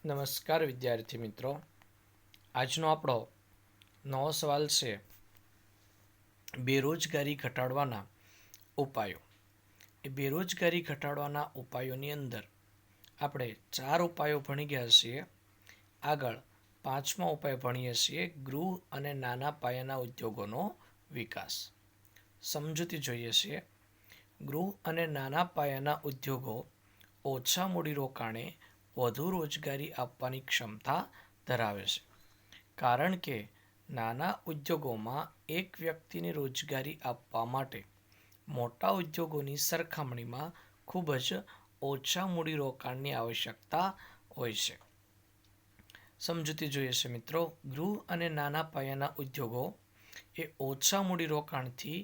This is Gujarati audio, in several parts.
નમસ્કાર વિદ્યાર્થી મિત્રો, આજનો આપણો નવો સવાલ છે બેરોજગારી ઘટાડવાના ઉપાયો. એ બેરોજગારી ઘટાડવાના ઉપાયોની અંદર આપણે 4 ઉપાયો ભણી ગયા છીએ. આગળ 5મો ઉપાય ભણીએ છીએ ગૃહ અને નાના પાયાના ઉદ્યોગોનો વિકાસ. સમજૂતી જોઈએ છીએ. ગૃહ અને નાના પાયાના ઉદ્યોગો ઓછા મૂડીરોકાણે વધુ રોજગારી આપવાની ક્ષમતા ધરાવે છે, કારણ કે નાના ઉદ્યોગોમાં એક વ્યક્તિને રોજગારી આપવા માટે મોટા ઉદ્યોગોની સરખામણીમાં ખૂબ જ ઓછા મૂડીરોકાણની આવશ્યકતા હોય છે. સમજૂતી જોઈએ છે મિત્રો. ગૃહ અને નાના પાયાના ઉદ્યોગો એ ઓછા મૂડીરોકાણથી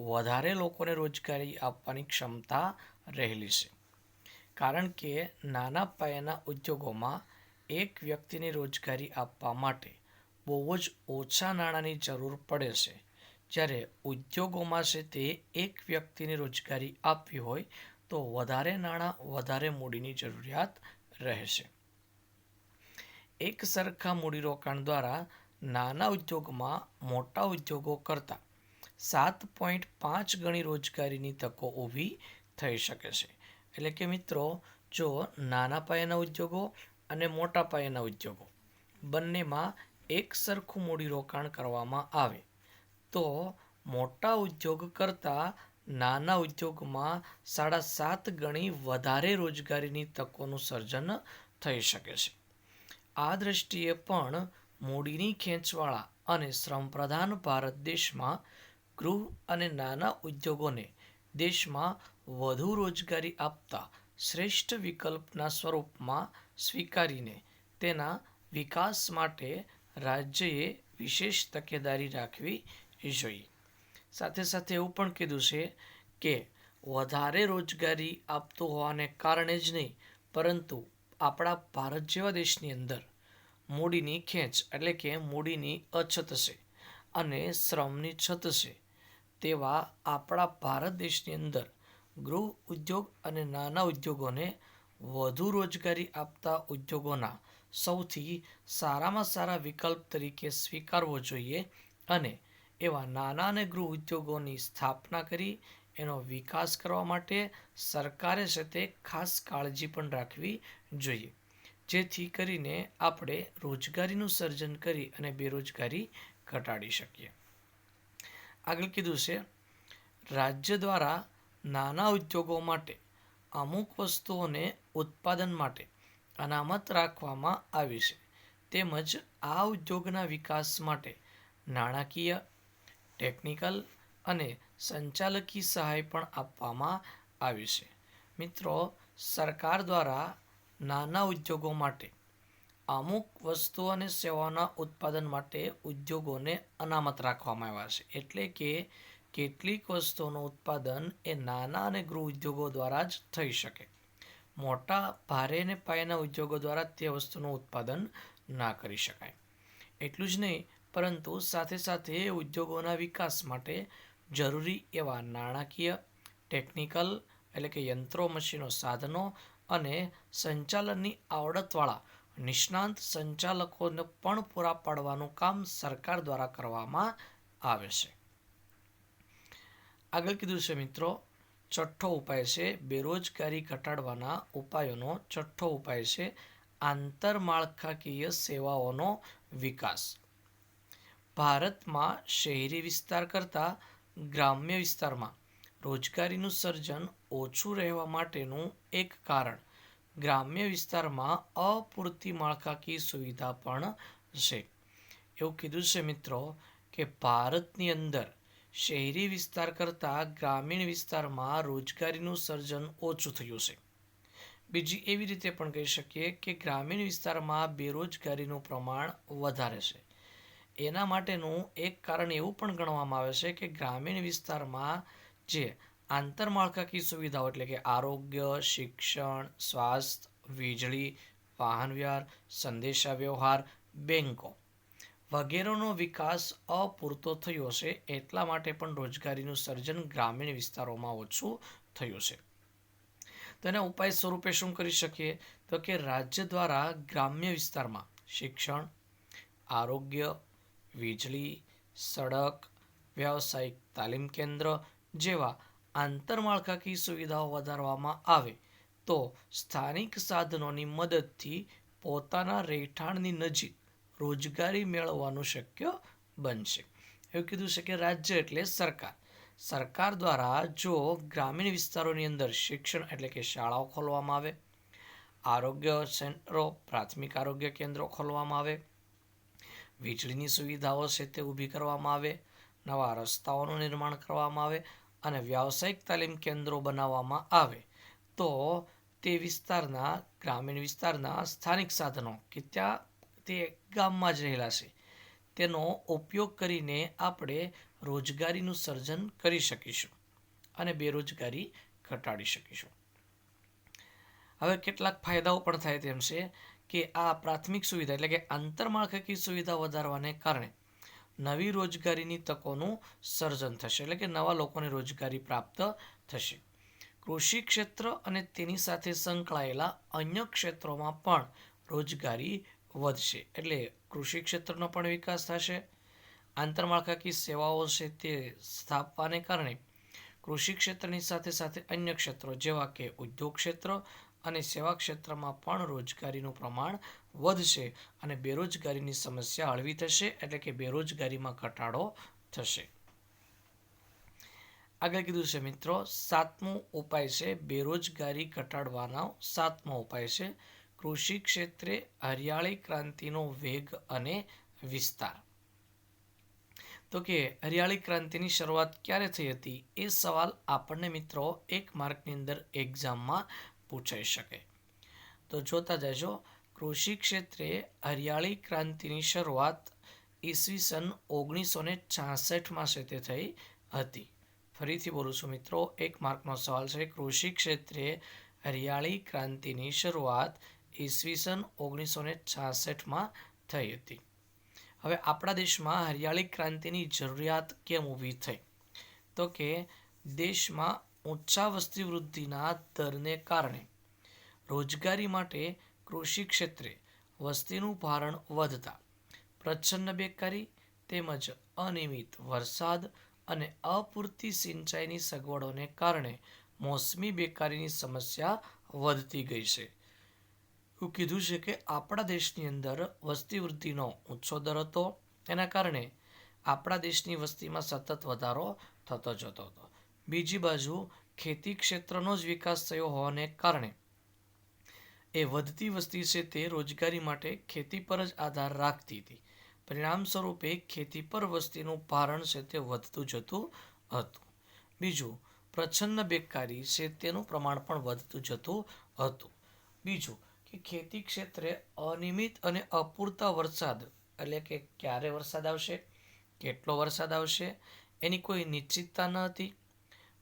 વધારે લોકોને રોજગારી આપવાની ક્ષમતા રહેલી છે, કારણ કે નાના પાયાના ઉદ્યોગોમાં એક વ્યક્તિને રોજગારી આપવા માટે બહુ જ ઓછા નાણાંની જરૂર પડે છે, જ્યારે ઉદ્યોગોમાં છે તે એક વ્યક્તિને રોજગારી આપવી હોય તો વધારે નાણાં, વધારે મૂડીની જરૂરિયાત રહેશે. એક સરખા મૂડીરોકાણ દ્વારા નાના ઉદ્યોગમાં મોટા ઉદ્યોગો કરતાં 7.5 ગણી રોજગારીની તકો ઊભી થઈ શકે છે. એટલે કે મિત્રો, જો નાના પાયાના ઉદ્યોગો અને મોટા પાયાના ઉદ્યોગો બંનેમાં એક સરખું મૂડીરોકાણ કરવામાં આવે તો મોટા ઉદ્યોગ કરતાં નાના ઉદ્યોગમાં 7.5 ગણી વધારે રોજગારીની તકોનું સર્જન થઈ શકે છે. આ દ્રષ્ટિએ પણ મૂડીની ખેંચવાળા અને શ્રમપ્રધાન ભારત દેશમાં ગૃહ અને નાના ઉદ્યોગોને દેશમાં વધુ રોજગારી આપતા શ્રેષ્ઠ વિકલ્પના સ્વરૂપમાં સ્વીકારીને તેના વિકાસ માટે રાજ્યએ વિશેષ તકેદારી રાખવી જોઈએ. સાથે સાથે એવું પણ કીધું છે કે વધારે રોજગારી આપતું હોવાને કારણે જ નહીં, પરંતુ આપણા ભારત જેવા દેશની અંદર મૂડીની ખેંચ એટલે કે મૂડીની અછત છે અને શ્રમની છત છે, તેવા આપણા ભારત દેશની અંદર ગૃહ ઉદ્યોગ અને નાના ઉદ્યોગોને વધુ રોજગારી આપતા ઉદ્યોગોના સૌથી સારામાં સારા વિકલ્પ તરીકે સ્વીકારવો જોઈએ અને એવા નાના અને ગૃહ ઉદ્યોગોની સ્થાપના કરી એનો વિકાસ કરવા માટે સરકારે છે તે ખાસ કાળજી પણ રાખવી જોઈએ, જેથી કરીને આપણે રોજગારીનું સર્જન કરી અને બેરોજગારી ઘટાડી શકીએ. આગળ કીધું છે રાજ્ય દ્વારા નાના ઉદ્યોગો માટે અમુક વસ્તુઓને ઉત્પાદન માટે અનામત રાખવામાં આવી છે, તેમજ આ ઉદ્યોગના વિકાસ માટે નાણાકીય, ટેકનિકલ અને સંચાલકી સહાય પણ આપવામાં આવી છે. મિત્રો, સરકાર દ્વારા નાના ઉદ્યોગો માટે અમુક વસ્તુઓ અને સેવાઓના ઉત્પાદન માટે ઉદ્યોગોને અનામત રાખવામાં આવ્યા છે. એટલે કે કેટલીક વસ્તુઓનું ઉત્પાદન એ નાના અને ગૃહ ઉદ્યોગો દ્વારા જ થઈ શકે. મોટા ભારે અને પાયાના ઉદ્યોગો દ્વારા તે વસ્તુનું ઉત્પાદન ના કરી શકાય. એટલું જ નહીં, પરંતુ સાથે સાથે ઉદ્યોગોના વિકાસ માટે જરૂરી એવા નાણાકીય, ટેકનિકલ એટલે કે યંત્રો, મશીનો, સાધનો અને સંચાલનની આવડતવાળા નિષ્ણાંત સંચાલકોને પણ પૂરા પાડવાનું કામ સરકાર દ્વારા કરવામાં આવે છે. આગળ કીધું છે મિત્રો, છઠ્ઠો ઉપાય છે બેરોજગારી ઘટાડવાના ઉપાયોનો છઠ્ઠો ઉપાય છે આંતરમાળખાકીય સેવાઓનો વિકાસ. ભારતમાં શહેરી વિસ્તાર કરતાં ગ્રામ્ય વિસ્તારમાં રોજગારીનું સર્જન ઓછું રહેવા માટેનું એક કારણ ગ્રામ્ય વિસ્તારમાં અપૂરતી માળખાકીય સુવિધા પણ છે. એવું કીધું છે મિત્રો કે ભારતની અંદર શહેરી વિસ્તાર કરતાં ગ્રામીણ વિસ્તારમાં રોજગારીનું સર્જન ઓછું થયું છે. બીજી એવી રીતે પણ કહી શકીએ કે ગ્રામીણ વિસ્તારમાં બેરોજગારીનું પ્રમાણ વધારે છે. એના માટેનું એક કારણ એવું પણ ગણવામાં આવે છે કે ગ્રામીણ વિસ્તારમાં જે આંતરમાળખાકીય સુવિધાઓ એટલે કે આરોગ્ય, શિક્ષણ, સ્વાસ્થ્ય, વીજળી, વાહન વ્યવહાર, સંદેશા વ્યવહાર, બેન્કો વગેરેનો વિકાસ અપૂરતો થયો છે, એટલા માટે પણ રોજગારીનું સર્જન ગ્રામીણ વિસ્તારોમાં ઓછું થયું છે. તો એના ઉપાય સ્વરૂપે શું કરી શકીએ? તો કે રાજ્ય દ્વારા ગ્રામ્ય વિસ્તારમાં શિક્ષણ, આરોગ્ય, વીજળી, સડક, વ્યાવસાયિક તાલીમ કેન્દ્ર જેવા આંતરમાળખાકીય સુવિધાઓ વધારવામાં આવે તો સ્થાનિક સાધનોની મદદથી પોતાના રહેઠાણની નજીક રોજગારી મેળવવાનું શક્ય બનશે. એવું કીધું છે કે રાજ્ય એટલે સરકાર. સરકાર દ્વારા જો ગ્રામીણ વિસ્તારોની અંદર શિક્ષણ એટલે કે શાળાઓ ખોલવામાં આવે, આરોગ્ય સેન્ટરો, પ્રાથમિક આરોગ્ય કેન્દ્રો ખોલવામાં આવે, વીજળીની સુવિધાઓ છે તે ઊભી કરવામાં આવે, નવા રસ્તાઓનું નિર્માણ કરવામાં આવે અને વ્યાવસાયિક તાલીમ કેન્દ્રો બનાવવામાં આવે તો તે વિસ્તારના ગ્રામીણ વિસ્તારના સ્થાનિક સાધનો કે ત્યાં તે ગામમાં જ રહેલા છે તેનો ઉપયોગ કરીને આપણે રોજગારીનું સર્જન કરી શકીશું અને બેરોજગારી ઘટાડી શકીશું. હવે કેટલાક ફાયદાઓ પણ થાય તેમ છે કે આ પ્રાથમિક સુવિધા એટલે કે આંતરમાળખાકીય સુવિધા વધારવાને કારણે નવી રોજગારીની તકોનું સર્જન થશે, એટલે કે નવા લોકોને રોજગારી પ્રાપ્ત થશે. કૃષિ ક્ષેત્ર અને તેની સાથે સંકળાયેલા અન્ય ક્ષેત્રોમાં પણ રોજગારી વધશે, એટલે કૃષિ ક્ષેત્રનો પણ વિકાસ થશે. આંતરમાળખાકીય સેવાઓ છે તે સ્થાપવાને કારણે કૃષિ ક્ષેત્રની સાથે સાથે અન્ય ક્ષેત્રો જેવા કે ઉદ્યોગ ક્ષેત્ર અને સેવા ક્ષેત્રમાં પણ રોજગારીનું પ્રમાણ વધશે અને બેરોજગારીની સમસ્યા હળવી થશે, એટલે કે બેરોજગારીમાં ઘટાડો થશે. આગળ કીધું છે મિત્રો, 7મો ઉપાય છે બેરોજગારી ઘટાડવાનો 7મો ઉપાય છે કૃષિ ક્ષેત્રે હરિયાળી ક્રાંતિનો વેગ અને વિસ્તાર. તો કે હરિયાળી ક્રાંતિની શરૂઆત ક્યારે થઈ હતી એ સવાલ આપણને મિત્રો 1 માર્કની અંદર એક્ઝામમાં પૂછાઈ શકે. તો જોતા જજો, કૃષિ ક્ષેત્રે હરિયાળી ક્રાંતિની શરૂઆત ઈસવીસન 1966માં છે તે થઈ હતી. ફરીથી બોલું છું મિત્રો, 1 માર્કનો સવાલ છે. કૃષિ ક્ષેત્રે હરિયાળી ક્રાંતિની શરૂઆત ઈસવીસન 1966માં થઈ હતી. હવે આપણા દેશમાં હરિયાળી ક્રાંતિની જરૂરિયાત કેમ ઊભી થઈ? તો કે દેશમાં ઊંચા વસ્તી વૃદ્ધિના દરને કારણે રોજગારી માટે કૃષિ ક્ષેત્રે વસ્તીનું ભારણ વધતા પ્રચ્છન્ન બેકારી તેમજ અનિયમિત વરસાદ અને અપૂરતી સિંચાઈની સગવડોને કારણે મોસમી બેકારીની સમસ્યા વધતી ગઈ છે. એવું કીધું છે કે આપણા દેશની અંદર વસ્તી વૃદ્ધિનો ઊંચો દર હતો, એના કારણે આપણા દેશની વસ્તીમાં સતત વધારો થતો જતો હતો. બીજી બાજુ ખેતી ક્ષેત્રનો જ વિકાસ થયો હોવાને કારણે એ વધતી વસ્તી છે તે રોજગારી માટે ખેતી પર જ આધાર રાખતી હતી. પરિણામ સ્વરૂપે ખેતી પર વસ્તીનું ભારણ છે તે વધતું જતું હતું. બીજું, પ્રચ્છન્ન બેકારી છે તેનું પ્રમાણ પણ વધતું જતું હતું. બીજું કે ખેતી ક્ષેત્રે અનિયમિત અને અપૂરતા વરસાદ, એટલે કે ક્યારે વરસાદ આવશે, કેટલો વરસાદ આવશે એની કોઈ નિશ્ચિતતા ન હતી.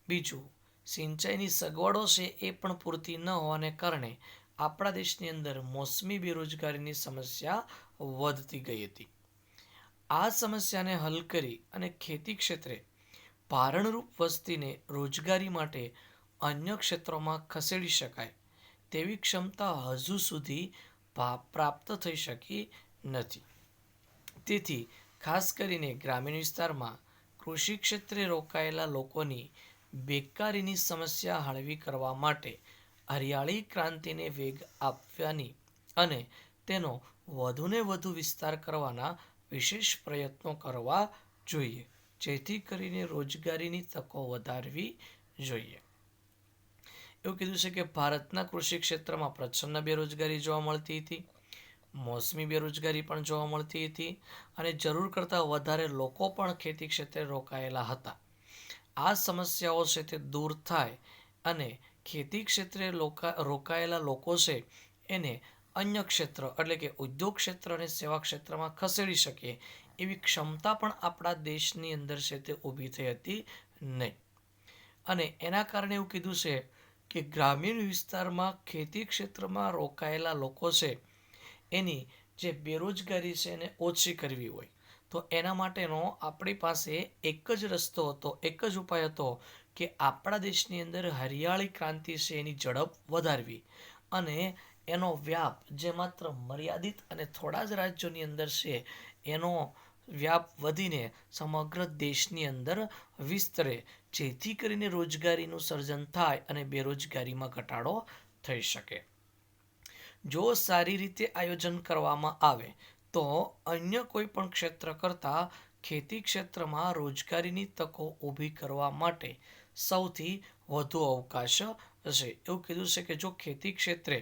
બીજું, સિંચાઈની સગવડો છે એ પણ પૂરતી ન હોવાને કારણે આપણા દેશની અંદર મોસમી બેરોજગારીની સમસ્યા વધતી ગઈ હતી. આ સમસ્યાને હલ કરી અને ખેતી ક્ષેત્રે ભારણરૂપ વસ્તીને રોજગારી માટે અન્ય ક્ષેત્રોમાં ખસેડી શકાય તેવી ક્ષમતા હજુ સુધી પ્રાપ્ત થઈ શકી નથી. તેથી ખાસ કરીને ગ્રામીણ વિસ્તારમાં કૃષિ ક્ષેત્રે રોકાયેલા લોકોની બેકારીની સમસ્યા હળવી કરવા માટે હરિયાળી ક્રાંતિને વેગ આપવાની અને તેનો વધુને વધુ વિસ્તાર કરવાના વિશેષ પ્રયત્નો કરવા જોઈએ, જેથી કરીને રોજગારીની તકો વધારવી જોઈએ. એવું કીધું છે કે ભારતના કૃષિ ક્ષેત્રમાં પ્રચ્છન્ન બેરોજગારી જોવા મળતી હતી, મોસમી બેરોજગારી પણ જોવા મળતી હતી અને જરૂર કરતાં વધારે લોકો પણ ખેતી ક્ષેત્રે રોકાયેલા હતા. આ સમસ્યાઓ છે તે દૂર થાય અને ખેતી ક્ષેત્રે રોકાયેલા લોકો છે એને અન્ય ક્ષેત્ર એટલે કે ઉદ્યોગ ક્ષેત્ર અને સેવા ક્ષેત્રમાં ખસેડી શકીએ એવી ક્ષમતા પણ આપણા દેશની અંદર છે તે ઊભી થઈ હતી નહીં. અને એના કારણે એવું કીધું છે કે ગ્રામીણ વિસ્તારમાં ખેતી ક્ષેત્રમાં રોકાયેલા લોકો છે એની જે બેરોજગારી છે એને ઓછી કરવી હોય તો એના માટેનો આપણી પાસે એક જ રસ્તો હતો, એક જ ઉપાય હતો કે આપણા દેશની અંદર હરિયાળી ક્રાંતિ છે એની ઝડપ વધારવી અને એનો વ્યાપ જે માત્ર મર્યાદિત અને થોડા જ રાજ્યોની અંદર છે એનો વ્યાપ વધીને સમગ્ર દેશની અંદર વિસ્તરે, જેથી કરીને રોજગારીનું સર્જન થાય અને બેરોજગારીમાં ઘટાડો થઈ શકે. જો સારી રીતે આયોજન કરવામાં આવે તો અન્ય કોઈ પણ ક્ષેત્ર કરતાં ખેતી ક્ષેત્રમાં રોજગારીની તકો ઊભી કરવા માટે સૌથી વધુ અવકાશ હશે. એવું કીધું છે કે જો ખેતી ક્ષેત્રે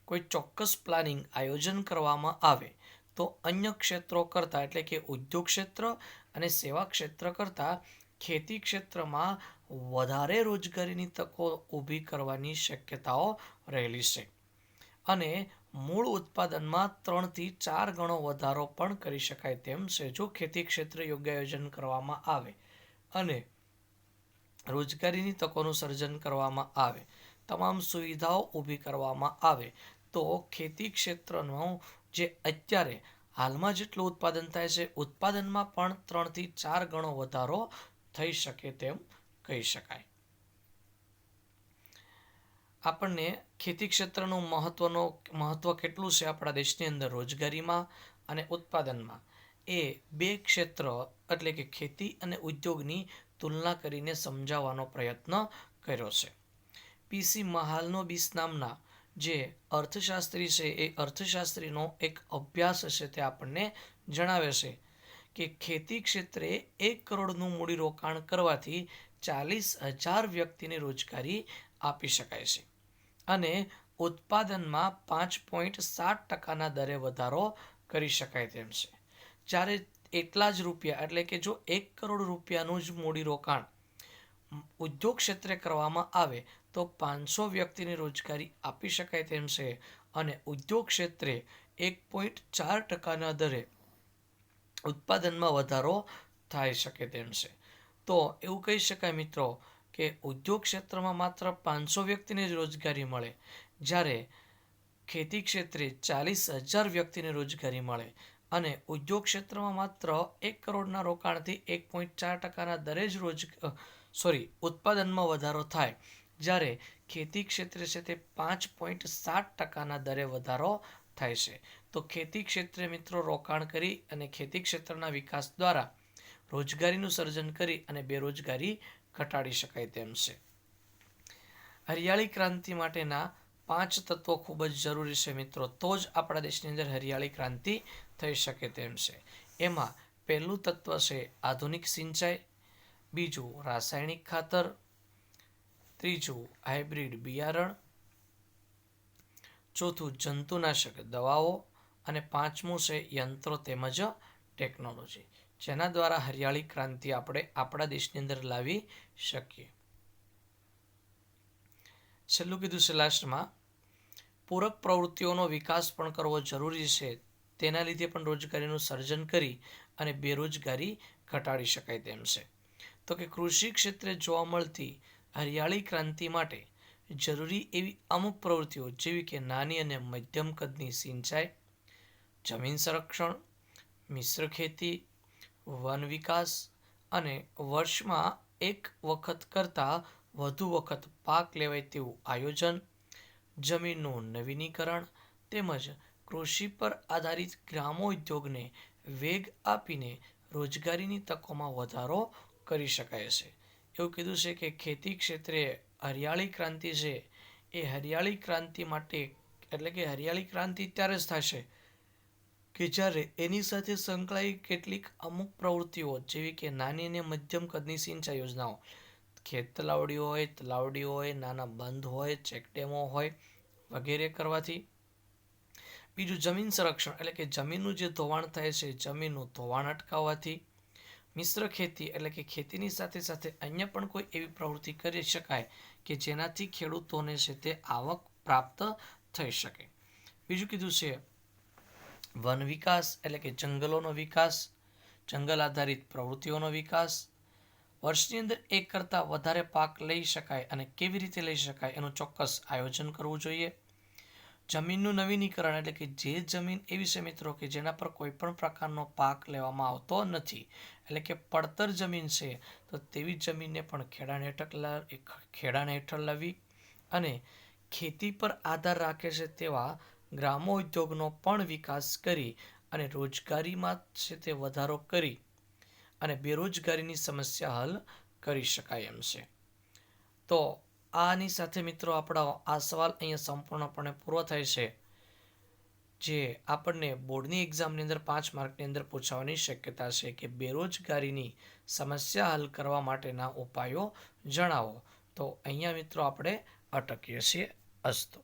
કોઈ ચોક્કસ પ્લાનિંગ આયોજન કરવામાં આવે તો અન્ય ક્ષેત્રો કરતાં, એટલે કે ઉદ્યોગ ક્ષેત્ર અને સેવા ક્ષેત્ર કરતાં ખેતી ક્ષેત્રમાં વધારે રોજગારીની તકો ઊભી કરવાની શક્યતાઓ રહેલી છે અને મૂળ ઉત્પાદનમાં 3 થી 4 ગણો વધારો પણ કરી શકાય તેમ છે જો ખેતી ક્ષેત્ર યોગ્ય આયોજન કરવામાં આવે અને રોજગારીની તકોનું સર્જન કરવામાં આવે, તમામ સુવિધાઓ ઊભી કરવામાં આવે તો ખેતી ક્ષેત્રનું જે અત્યારે હાલમાં જેટલું ઉત્પાદન થાય છે ઉત્પાદનમાં પણ 3 થી 4 ગણો વધારો થઈ શકે તેમ કહી શકાય. આપણને ખેતી ક્ષેત્રનું મહત્વ કેટલું છે આપણા દેશની અંદર રોજગારીમાં અને ઉત્પાદનમાં, એ બે ક્ષેત્ર એટલે કે ખેતી અને ઉદ્યોગની તુલના કરીને સમજાવવાનો પ્રયત્ન કર્યો છે. પીસી મહાલનોબિસ નામના જે અર્થશાસ્ત્રી છે એ અર્થશાસ્ત્રીનો એક અભ્યાસ છે તે આપણને જણાવે છે કે ખેતી ક્ષેત્રે 1 કરોડનું મૂડીરોકાણ કરવાથી 40,000 વ્યક્તિને રોજગારી આપી શકાય છે અને ઉત્પાદનમાં 5.7% દરે વધારો કરી શકાય તેમ છે. જ્યારે એટલા જ રૂપિયા, એટલે કે જો 1 કરોડ રૂપિયાનું જ મૂડીરોકાણ ઉદ્યોગ ક્ષેત્રે કરવામાં આવે તો 500 વ્યક્તિને રોજગારી આપી શકાય તેમ છે અને ઉદ્યોગ ક્ષેત્રે 1.4% દરે ઉત્પાદનમાં વધારો થઈ શકે તેમ છે. તો એવું કહી શકાય મિત્રો કે ઉદ્યોગ ક્ષેત્રમાં માત્ર 500 વ્યક્તિને જ રોજગારી મળે, જ્યારે ખેતી ક્ષેત્રે 40,000 વ્યક્તિને રોજગારી મળે અને ઉદ્યોગ ક્ષેત્રમાં માત્ર 1 કરોડના રોકાણથી 1.4%ના દરે જ ઉત્પાદનમાં વધારો થાય, જ્યારે ખેતી ક્ષેત્રે છે તે 5.7%ના દરે વધારો થાય છે. તો ખેતી ક્ષેત્રે મિત્રો રોકાણ કરી અને ખેતી ક્ષેત્રના વિકાસ દ્વારા રોજગારીનું સર્જન કરી અને બેરોજગારી ઘટાડી શકાય તેમ છે. હરિયાળી ક્રાંતિ માટેના 5 તત્વો ખૂબ જ જરૂરી છે મિત્રો, તો જ આપણા દેશની અંદર હરિયાળી ક્રાંતિ થઈ શકે તેમ છે. એમાં પહેલું તત્વ છે આધુનિક સિંચાઈ, બીજું રાસાયણિક ખાતર, ત્રીજું હાઇબ્રિડ બિયારણ, ચોથું જંતુનાશક દવાઓ અને પાંચમું છે યંત્રો તેમજ ટેકનોલોજી, જેના દ્વારા હરિયાળી ક્રાંતિ આપણે આપણા દેશની અંદર લાવી શકીએ. છેલ્લું કીધું છે લાસ્ટમાં, પૂરક પ્રવૃત્તિઓનો વિકાસ પણ કરવો જરૂરી છે, તેના લીધે પણ રોજગારીનું સર્જન કરી અને બેરોજગારી ઘટાડી શકાય તેમ છે. તો કે કૃષિ ક્ષેત્રે જોવા મળતી હરિયાળી ક્રાંતિ માટે જરૂરી એવી અમુક પ્રવૃત્તિઓ જેવી કે નાની અને મધ્યમ કદની સિંચાઈ, જમીન સંરક્ષણ, મિશ્ર ખેતી, વન વિકાસ અને વર્ષમાં એક વખત કરતાં વધુ વખત પાક લેવાય તેવું આયોજન, જમીનનું નવીનીકરણ તેમજ કૃષિ પર આધારિત ગ્રામોદ્યોગને વેગ આપીને રોજગારીની તકોમાં વધારો કરી શકાય છે. એવું કીધું છે કે ખેતી ક્ષેત્રે હરિયાળી ક્રાંતિ છે એ હરિયાળી ક્રાંતિ માટે, એટલે કે હરિયાળી ક્રાંતિ ત્યારે જ થશે કે જ્યારે એની સાથે સંકળાયેલી કેટલીક અમુક પ્રવૃત્તિઓ જેવી કે નાની અને મધ્યમ કદની સિંચાઈ યોજનાઓ, ખેત તલાવડીઓ હોય, નાના બંધ હોય, ચેકડેમો હોય વગેરે કરવાથી. બીજું જમીન સંરક્ષણ, એટલે કે જમીનનું જે ધોવાણ થાય છે જમીનનું ધોવાણ અટકાવવાથી. મિશ્ર ખેતી, એટલે કે ખેતીની સાથે સાથે અન્ય પણ કોઈ એવી પ્રવૃત્તિ કરી શકાય કે જેનાથી ખેડૂતોને છે તે આવક પ્રાપ્ત થઈ શકે. બીજું કીધું છે વન વિકાસ, એટલે કે જંગલોનો વિકાસ, જંગલ આધારિત પ્રવૃત્તિઓનો વિકાસ. વર્ષની અંદર એક કરતાં વધારે પાક લઈ શકાય અને કેવી રીતે લઈ શકાય એનું ચોક્કસ આયોજન કરવું જોઈએ. જમીનનું નવીનીકરણ એટલે કે જે જમીન એવી છે મિત્રો કે જેના પર કોઈ પણ પ્રકારનો પાક લેવામાં આવતો નથી, એટલે કે પડતર જમીન છે, તો તેવી જમીનને પણ ખેડાણ હેઠળ લાવી અને ખેતી પર આધાર રાખે છે તેવા ગ્રામોદ્યોગનો પણ વિકાસ કરી અને રોજગારીમાં છે તે વધારો કરી અને બેરોજગારીની સમસ્યા હલ કરી શકાય એમ છે. તો આની સાથે મિત્રો આપણો આ સવાલ અહીંયા સંપૂર્ણપણે પૂરો થાય છે, જે આપણને બોર્ડની એક્ઝામની અંદર 5 માર્કની અંદર પૂછવાની શક્યતા છે કે બેરોજગારીની સમસ્યા હલ કરવા માટેના ઉપાયો જણાવો. તો અહીંયા મિત્રો આપણે અટકીએ છીએ. અસ્તુ.